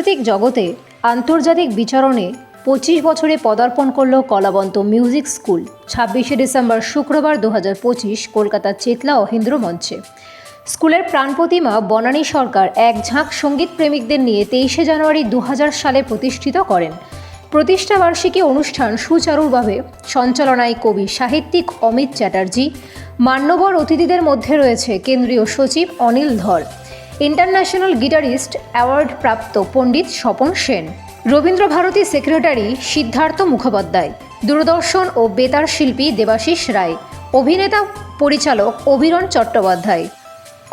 সাংস্কৃতিক জগতে আন্তর্জাতিক বিচরণে 25 বছরে পদার্পণ করল কলাবন্ত মিউজিক স্কুল। 26শে ডিসেম্বর শুক্রবার 2025 কলকাতার চেতলা অহিন্দ্র মঞ্চে স্কুলের প্রাণ প্রতিমা বনানী সরকার এক ঝাঁক সঙ্গীত প্রেমিকদের নিয়ে 23শে জানুয়ারি 2000 সালে প্রতিষ্ঠিত করেন। প্রতিষ্ঠাবার্ষিকী অনুষ্ঠান সুচারুভাবে সঞ্চালনায় কবি সাহিত্যিক অমিত চ্যাটার্জি। মান্যবর অতিথিদের মধ্যে রয়েছে কেন্দ্রীয় সচিব অনিল ধর, ইন্টারন্যাশনাল গিটারিস্ট অ্যাওয়ার্ড প্রাপ্ত পণ্ডিত স্বপন সেন, রবীন্দ্রভারতী সেক্রেটারি সিদ্ধার্থ মুখোপাধ্যায়, দূরদর্শন ও বেতার শিল্পী দেবাশিস রায়, অভিনেতা পরিচালক অভিরণ চট্টোপাধ্যায়,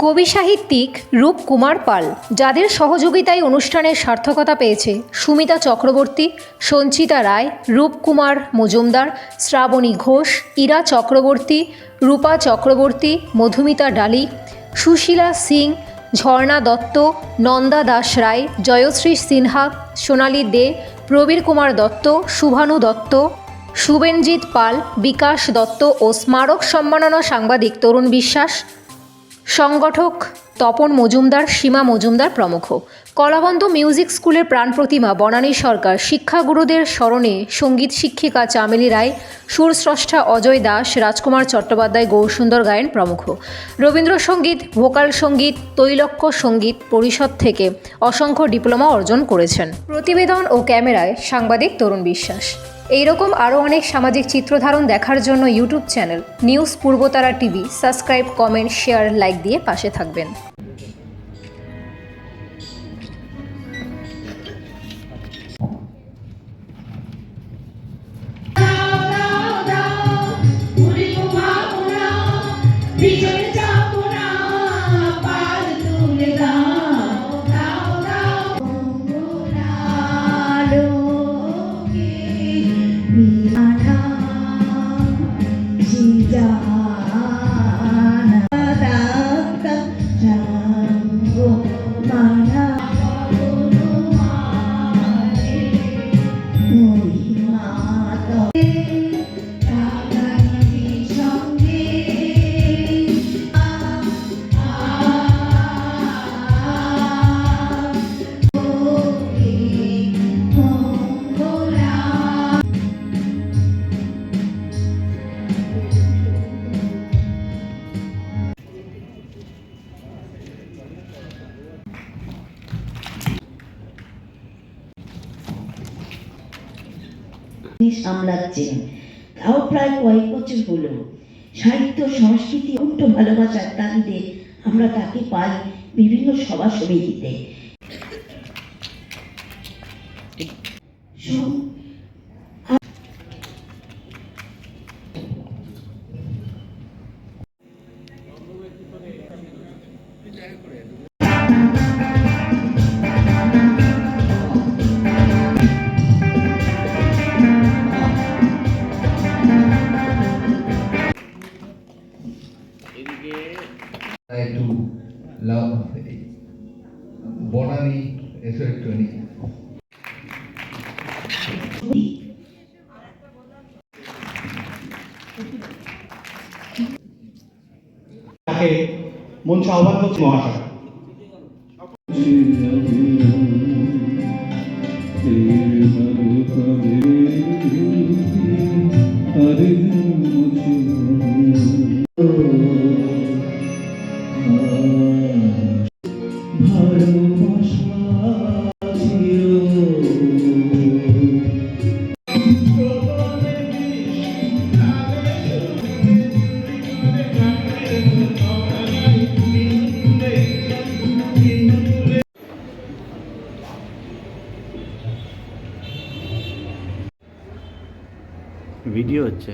কবি সাহিত্যিক রূপকুমার পাল, যাদের সহযোগিতায় অনুষ্ঠানের সার্থকতা পেয়েছে সুমিতা চক্রবর্তী, সঞ্চিতা রায়, রূপকুমার মজুমদার, শ্রাবণী ঘোষ, ইরা চক্রবর্তী, রূপা চক্রবর্তী, মধুমিতা ডালি, সুশীলা সিং, ঝর্ণা দত্ত, নন্দা দাস রায়, জয়শ্রী সিনহা, সোনালী দে, প্রবীর কুমার দত্ত, শুভানু দত্ত, শুভেনজিৎ পাল, বিকাশ দত্ত ও স্মারক সম্মাননা সাংবাদিক তরুণ বিশ্বাস, সংগঠক তপন মজুমদার, সীমা মজুমদার প্রমুখ। কলাবন্ত মিউজিক স্কুলের প্রাণ প্রতিমা বনানী সরকার, শিক্ষাগুরুদের স্মরণে সঙ্গীত শিক্ষিকা চামেলি রায়, সুরস্রষ্টা অজয় দাস, রাজকুমার চট্টোপাধ্যায় গৌরসুন্দর গায়েন প্রমুখ। রবীন্দ্রসঙ্গীত, ভোকাল সঙ্গীত, তৈলক্য সঙ্গীত পরিষদ থেকে অসংখ্য ডিপ্লোমা অর্জন করেছেন। প্রতিবেদন ও ক্যামেরায় সাংবাদিক তরুণ বিশ্বাস। এইরকম আরও অনেক সামাজিক চিত্রধারণ দেখার জন্য YouTube channel news Purbatara TV subscribe, comment, share, like দিয়ে পাশে থাকবেন। সামলাচ্ছেন, তাও প্রায় কয়েক বছর হলো। সাহিত্য, সংস্কৃতি, অকুণ্ঠ ভালোবাসার তাগিদে আমরা তাকে পাই বিভিন্ন সভা সমিতিতে। I do love Bonani Electronic. তাকে মঞ্চ আহ্বান করছি মহাশয়। ভিডিও হচ্ছে।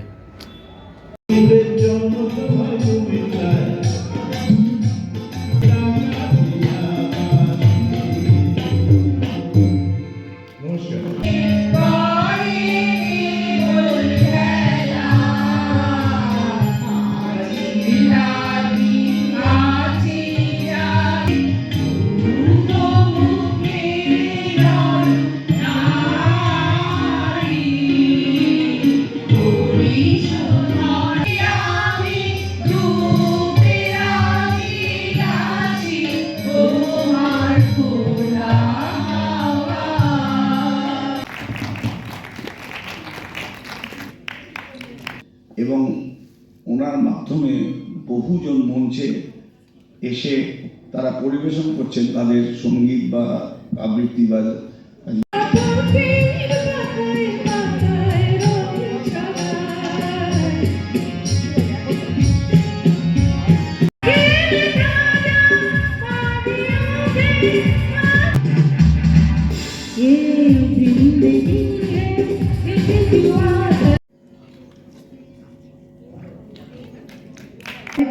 এবং ওনার মাধ্যমে বহুজন মঞ্চে এসে তারা পরিবেশন করছেন তাদের সঙ্গীত বা আবৃত্তি বা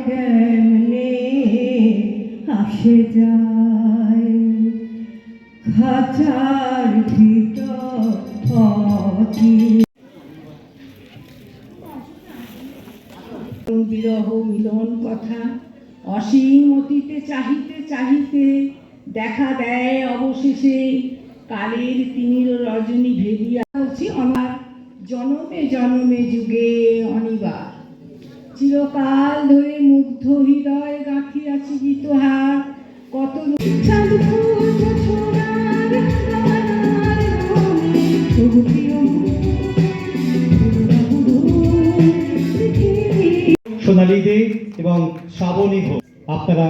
কেমনে আসে যায় খাঁচার ভিতর বিরহ মিলন কথা অসীম অতীতে চাহিতে চাহিতে দেখা দেয় অবশেষে কালের তিমির রজনী ভেদিয়া হচ্ছে আমার জনমে জনমে যুগে অনিবার চিরকাল ধরে মুগ্ধ হৃদয় গাঁথিয়াছি গীতহার কত সোনালী দে এবং শ্রাবণী ঘোষ, আপনারা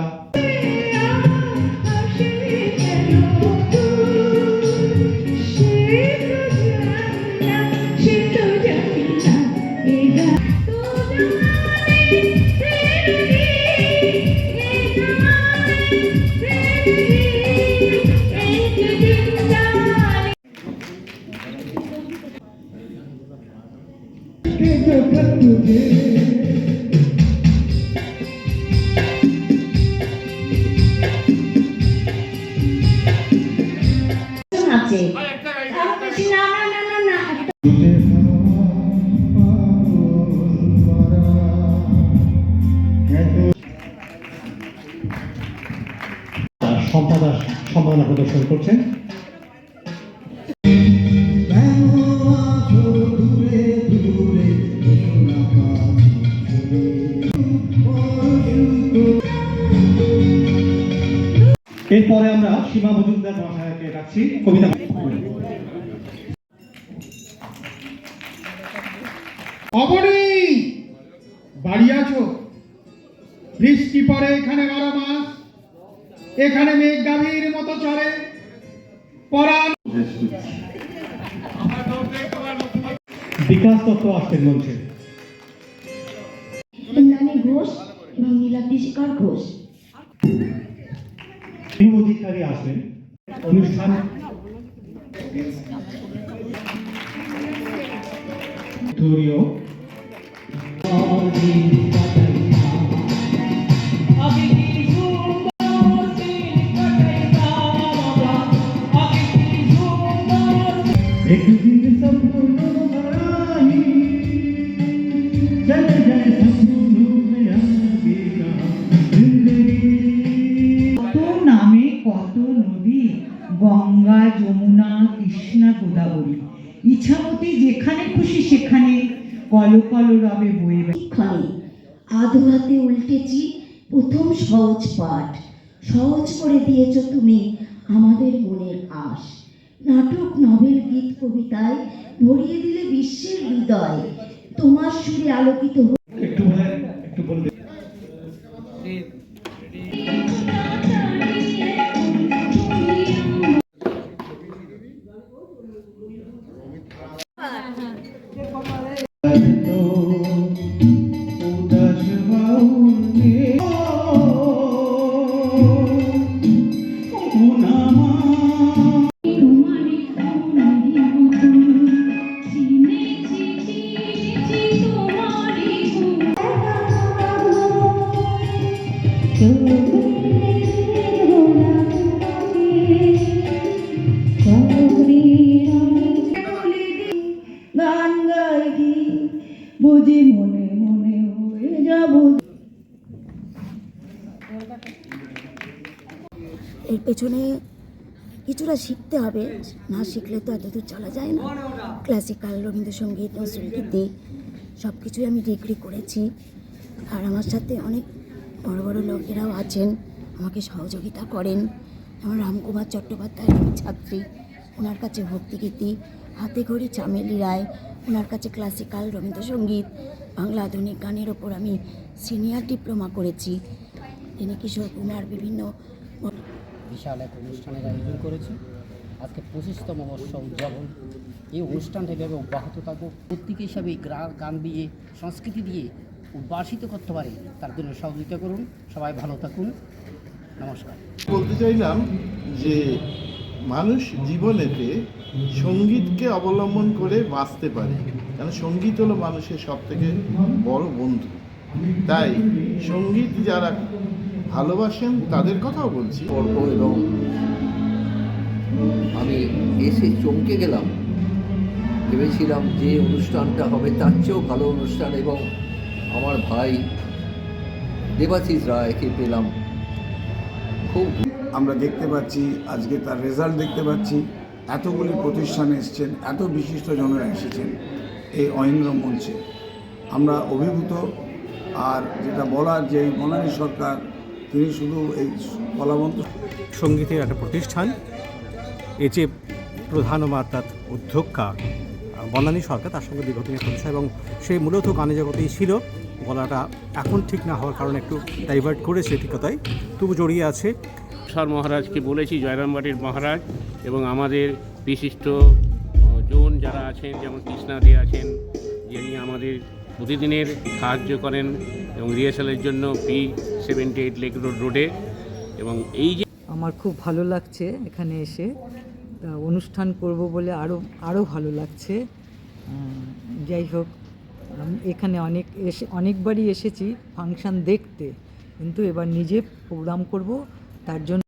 আছে আরো বেশি না না না না সম্পাদক সম্মাননা প্রদর্শন করছেন। এরপরে আমরা সীমা মজুমদার মহাশয়কে ডাকছি কবিতা। অবনী বাড়ি আছো? বৃষ্টি পড়ে এখানে 12 মাস, এখানে মেঘ গাভীর মতো চলে পরাণ। বিকাশ দত্ত আসছেন মঞ্চে। ইন্দ্রাণী ঘোষ এবং নীলাদ্রি শেখর ঘোষ অধিকারী আসবেন। অনুষ্ঠান ধর্মীয় নামে কত নদী, গঙ্গা যমুনা কৃষ্ণা গোদাবরী, ইছামতি যেখানে খুশি সেখানে কল কল রবে বয়ে ক্ষণে আধো হাতে উল্টেছি প্রথম সহজ পাঠ, সহজ করে দিয়েছ তুমি আমাদের মনের আশ। নাটক নভেল গীত কবিতায় ভরিয়ে দিলে বিশ্বের হৃদয়, তোমার সুরে আলোকিত একটু বলবে। গান গাই বুঝি মনে মনে হয়ে যাব। এর পেছনে কিছুটা শিখতে হবে, না শিখলে তো এতদূর চলা যায় না। ক্লাসিক্যাল, রবীন্দ্রসঙ্গীত, নজরুলগীতি সব কিছুই আমি ডিগ্রি করেছি। আর আমার সাথে অনেক বড় বড় লোকেরাও আছেন, আমাকে সহযোগিতা করেন। আমার রামকুমার চট্টোপাধ্যায়ের আমি ছাত্রী, ওনার কাছে ভক্তিগীতি, হাতে খড়ি চামেলি রায়, ওনার কাছে ক্লাসিক্যাল, রবীন্দ্রসঙ্গীত, বাংলা আধুনিক গানের ওপর আমি সিনিয়র ডিপ্লোমা করেছি। তিনি কিশোর কুমার বিভিন্ন বিশাল এক অনুষ্ঠানের আয়োজন করেছে। আজকে 25তম বর্ষ উদযাপন। এই অনুষ্ঠানটা এভাবে অব্যাহত থাকুক, প্রত্যেক হিসাবে গান দিয়ে, সংস্কৃতি দিয়ে উদ্ভাসিত করতে পারে, তার জন্য সহযোগিতা করুন। সবাই ভালো থাকুন। নমস্কার। বলতে চাইলাম যে মানুষ জীবনেতে সঙ্গীতকে অবলম্বন করে বাঁচতে পারে, কারণ সঙ্গীত হলো মানুষের সবথেকে বড় বন্ধু। তাই সঙ্গীত যারা ভালোবাসেন তাদের কথাও বলছি। পর্ব এবং আমি এসে চমকে গেলাম। ভেবেছিলাম যে অনুষ্ঠানটা হবে তার চেয়েও ভালো অনুষ্ঠান, এবং আমার ভাই দেবাশিস রায়কে পেলাম। খুব আমরা দেখতে পাচ্ছি, আজকে তার রেজাল্ট দেখতে পাচ্ছি। এতগুলি প্রতিষ্ঠানে এসেছেন, এত বিশিষ্ট জনেরা এসেছেন এই অহিন্দ্র মঞ্চে। আমরা অভিভূত। আর যেটা বলার যে এই বনানী সরকার, তিনি শুধু এই কলাবন্ত সঙ্গীতের একটা প্রতিষ্ঠান, এ যে প্রধান মাতার অধ্যক্ষা বনানী সরকার, তার সঙ্গে দীর্ঘদিনের পরিচয়, এবং সেই মূলত গানে জগতেই ছিল। গলাটা এখন ঠিক না হওয়ার কারণে একটু ডাইভার্ট করেছে, ঠিক কথাই, তবু জড়িয়ে আছে। সর মহারাজকে বলেছি, জয়রামবাটির মহারাজ, এবং আমাদের বিশিষ্ট জন যারা আছেন, যেমন কৃষ্ণাদি আছেন, যিনি আমাদের প্রতিদিনের সাহায্য করেন এবং রিহার্সালের জন্য P78 লেক রোডে। এবং এই যে আমার খুব ভালো লাগছে এখানে এসে, তা অনুষ্ঠান করব বলে আরও ভালো লাগছে। যাই হোক, এখানে অনেকবারই এসেছি ফাংশন দেখতে, কিন্তু এবার নিজে প্রোগ্রাম করব, তার জন্য